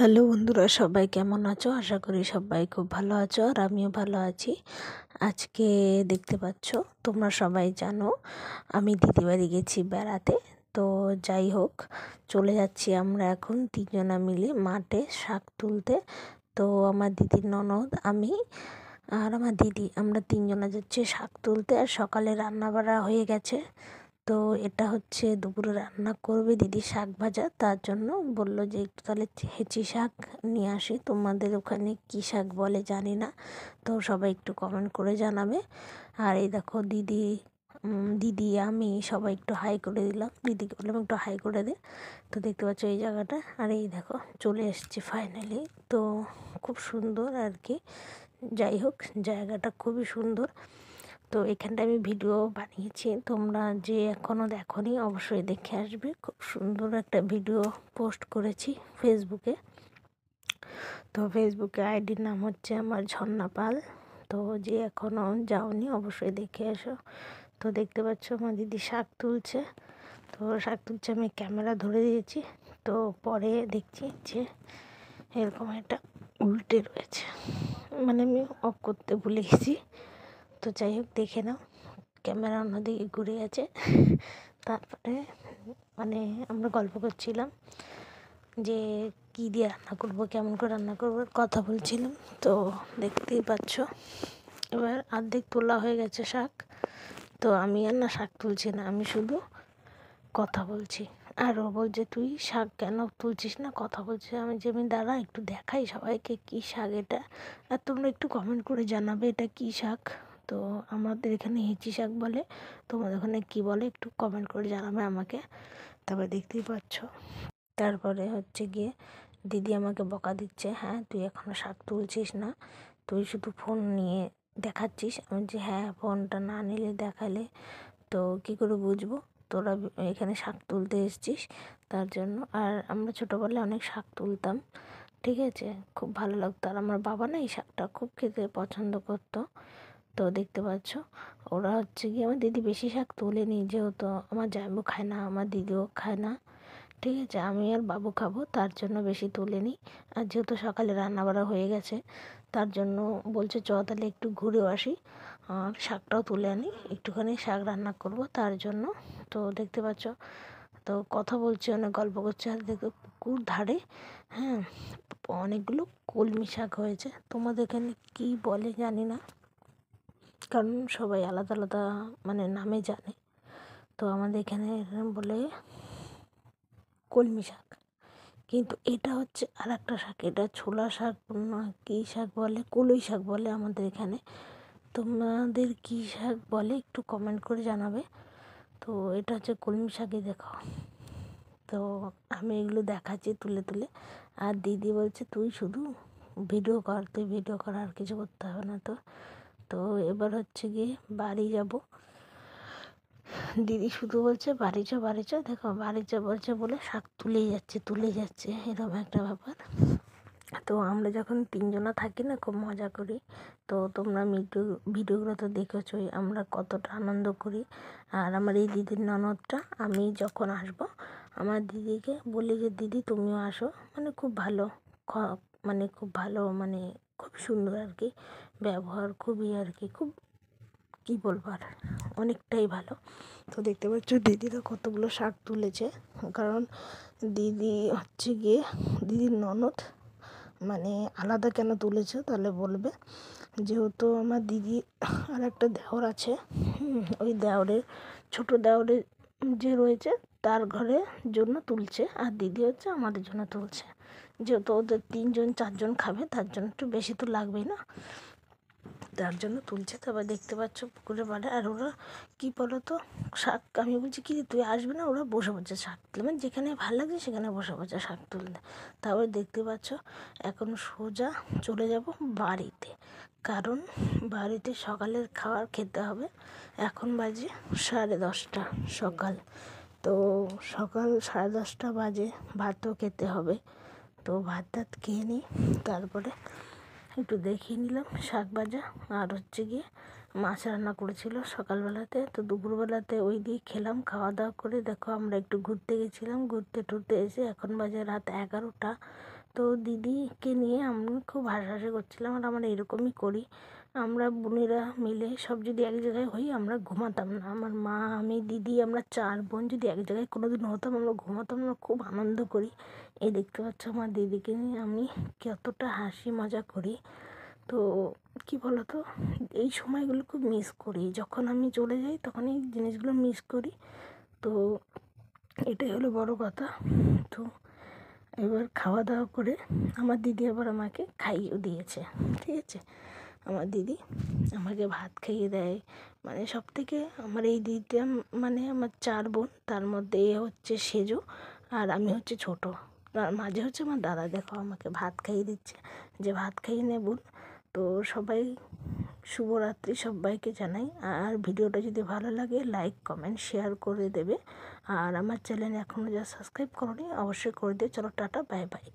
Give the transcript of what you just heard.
Hello বন্ধুরা, সবাই কেমন আছো? আশা করি সবাই খুব ভালো আছো, আর আমিও ভালো আছি। আজকে দেখতে পাচ্ছ, তোমরা সবাই জানো আমি দিদি বাড়ি গেছি বেড়াতে। তো যাই হোক, চলে যাচ্ছি আমরা এখন তিনজনা মিলে মাঠে শাক তুলতে। তো আমার দিদির ননদ, আমি আর আমার দিদি, আমরা তিনজনা যাচ্ছি শাক তুলতে। আর সকালে রান্না বাড়া হয়ে গেছে। তো এটা হচ্ছে দুপুরে রান্না করবে দিদি, শাক ভাজা। তার জন্য বললো যে একটু তাহলে হেঁচি শাক নিয়ে আসি। তোমাদের ওখানে কী শাক বলে জানি না, তো সবাই একটু কমেন্ট করে জানাবে। আর এই দেখো দিদি আমি সবাই একটু হাই করে দিলাম, দিদিকে বললাম একটু হাই করে দে। তো দেখতে পাচ্ছ এই জায়গাটা, আর এই দেখো চলে এসেছি ফাইনালি। তো খুব সুন্দর আর কি। যাই হোক, জায়গাটা খুবই সুন্দর। তো এখানটা আমি ভিডিও বানিয়েছি, তোমরা যে এখনও দেখোনি অবশ্যই দেখে আসবে। খুব সুন্দর একটা ভিডিও পোস্ট করেছি ফেসবুকে। তো ফেসবুকে আইডির নাম হচ্ছে আমার ঝর্ণা পাল। তো যে এখনও যাওনি অবশ্যই দেখে এসো। তো দেখতে পাচ্ছ আমার দিদি শাক তুলছে। তো শাক তুলছে, আমি ক্যামেরা ধরে দিয়েছি। তো পরে দেখছি যে এরকম একটা উল্টে রয়েছে, মানে আমি অফ করতে ভুলে গেছি। তো যাই হোক, দেখে নাও, ক্যামেরা অন্যদিকে ঘুরে আছে। তারপরে মানে আমরা গল্প করছিলাম যে কী দিয়ে রান্না করবো, কেমন করে রান্না করবো, কথা বলছিলাম। তো দেখতেই পাচ্ছ এবার অর্ধেক তোলা হয়ে গেছে শাক। তো আমি আর না শাক তুলছি না, আমি শুধু কথা বলছি। আর ও বলছে তুই শাক কেন তুলছিস না, কথা বলছে। আমি দাঁড়া একটু দেখাই সবাইকে কী শাক এটা, আর তোমরা একটু কমেন্ট করে জানাবে এটা কী শাক। তো আমাদের এখানে হেঁচি শাক বলে, তোমাদের ওখানে কী বলে একটু কমেন্ট করে জানাবে আমাকে। তারপরে দেখতেই পাচ্ছ, তারপরে হচ্ছে গিয়ে দিদি আমাকে বকা দিচ্ছে, হ্যাঁ তুই এখনও শাক তুলছিস না, তুই শুধু ফোন নিয়ে দেখাচ্ছিস। আমি যে হ্যাঁ, ফোনটা না নিলে দেখালে তো কী করে বুঝবো তোরা এখানে শাক তুলতে এসেছিস। তার জন্য। আর আমরা ছোটোবেলায় অনেক শাক তুলতাম, ঠিক আছে, খুব ভালো লাগতো। আর আমার বাবা না এই শাকটা খুব খেতে পছন্দ করতো। তো দেখতে পাচ্ছ ওরা হচ্ছে গিয়ে, আমার দিদি বেশি শাক তোলেনি, যেহেতু আমার জামাইবাবু খায় না, আমার দিদিও খায় না, ঠিক আছে, আমি আর বাবু খাবো, তার জন্য বেশি তোলেনি। আর যেহেতু সকালে রান্না বাড়া হয়ে গেছে, তার জন্য বলছে চ তাহলে একটু ঘুরেও আসি, আর শাকটাও তুলে আনি, একটুখানি শাক রান্না করব তার জন্য। তো দেখতে পাচ্ছ, তো কথা বলছে, অনেক গল্প করছে। আর দেখো পুকুর ধারে, হ্যাঁ, অনেকগুলো কলমি শাক হয়েছে। তোমাদের এখানে কী বলে জানি না, কারণ সবাই আলাদা আলাদা মানে নামে জানে। তো আমাদের এখানে বলে কলমি শাক, কিন্তু এটা হচ্ছে আর একটা শাক, এটা ছোলা শাক না কী শাক বলে, কলই শাক বলে আমাদের এখানে। তোমাদের কী শাক বলে একটু কমেন্ট করে জানাবে। তো এটা হচ্ছে কলমি শাকই, দেখো। তো আমি এগুলো দেখাচ্ছি তুলে তুলে, আর দিদি বলছে তুই শুধু ভিডিও কর, তুই ভিডিও কর, আর কিছু করতে হবে না তোর। তো এবার হচ্ছে গিয়ে বাড়ি যাব। দিদি শুধু বলছে বাড়ি চ বাড়ি চ, দেখো বাড়ি চ বলছে বলে শাক তুলেই যাচ্ছে এরকম একটা ব্যাপার। তো আমরা যখন তিনজনা থাকি না, খুব মজা করি। তো তোমরা ভিডিওগুলো তো দেখেছোই আমরা কতটা আনন্দ করি। আর আমার এই দিদির ননদটা, আমি যখন আসবো আমার দিদিকে বলি যে দিদি তুমিও আসো, মানে খুব ভালো, মানে খুব ভালো, মানে খুব সুন্দর আর কি ব্যবহার, খুবই আর কি, খুব কী বলবো আর, অনেকটাই ভালো। তো দেখতে পাচ্ছ দিদিরা কতগুলো শাক তুলেছে, কারণ দিদি হচ্ছে গিয়ে দিদির ননদ, মানে আলাদা কেন তুলেছে তাহলে বলবে। যেহেতু আমার দিদি আর একটা দেওর আছে, ওই দেওরের ছোটো দেওরের যে রয়েছে তার ঘরের জন্য তুলছে, আর দিদি হচ্ছে আমাদের জন্য তুলছে। যেহেতু ওদের 3জন 4জন খাবে, তার জন্য একটু বেশি তো লাগবেই না, তার জন্য তুলছে। তারপর দেখতে পাচ্ছ পুকুরে পাড়ে, আর ওরা কী বলো তো শাক, আমি বলছি কি তুই আসবে না, ওরা বসে পড়ছে শাক তুলে, মানে যেখানে ভালো লাগছে সেখানে বসে পড়ছে শাক তুলতে। তারপর দেখতে পাচ্ছ এখন সোজা চলে যাব বাড়িতে, কারণ বাড়িতে সকালের খাবার খেতে হবে। এখন বাজে 10:30 সকাল। তো সকাল 10:30 বাজে, ভাতও খেতে হবে। তো ভাত টাত খেয়ে নিই, তারপরে একটু দেখিয়ে নিলাম শাক ভাজা, আর হচ্ছে গিয়ে মাছ রান্না করেছিল সকালবেলাতে। তো দুপুরবেলাতে ওই দিয়ে খেলাম, খাওয়া দাওয়া করে দেখো আমরা একটু ঘুরতে গেছিলাম, ঘুরতে টুরতে এসে এখন বাজে রাত 11টা। তো দিদিকে নিয়ে আমি খুব হাসাহাসি করছিলাম, আর আমরা এরকমই করি। আমরা বোনেরা মিলে সব যদি এক জায়গায় হই আমরা ঘুমাতাম না, আমার মা, আমি, দিদি, আমরা 4 বোন যদি এক জায়গায় কোনো দিন হতাম আমরা ঘুমাতাম না, খুব আনন্দ করি। এই দেখতে পাচ্ছ আমার দিদিকে নিয়ে আমি কতটা হাসি মজা করি। তো কি বলো তো, এই সময়গুলো খুব মিস করি, যখন আমি চলে যাই তখন এই জিনিসগুলো মিস করি। তো এটাই হলো বড় কথা। তো এবার খাওয়া দাওয়া করে আমার দিদি আবার আমাকে খাইয়েও দিয়েছে, ঠিক আছে। আমার দিদি আমাকে ভাত খাইয়ে দেয়, মানে সব থেকে আমার এই দিদিটা, মানে আমার 4 বোন, তার মধ্যে এ হচ্ছে সেজো, আর আমি হচ্ছে ছোটো, আর মাঝে হচ্ছে আমার দাদা। দেখো আমাকে ভাত খাইয়ে দিচ্ছে, যে ভাত খাইয়ে নে বোন। তো সবাই শুভরাত্রি সবাইকে জানাই। আর ভিডিওটা যদি ভালো লাগে লাইক কমেন্ট শেয়ার করে দেবে, আর আমার চ্যানেল এখনও যা সাবস্ক্রাইব করোনি অবশ্যই করে দিও। চলো টাটা, বাই বাই।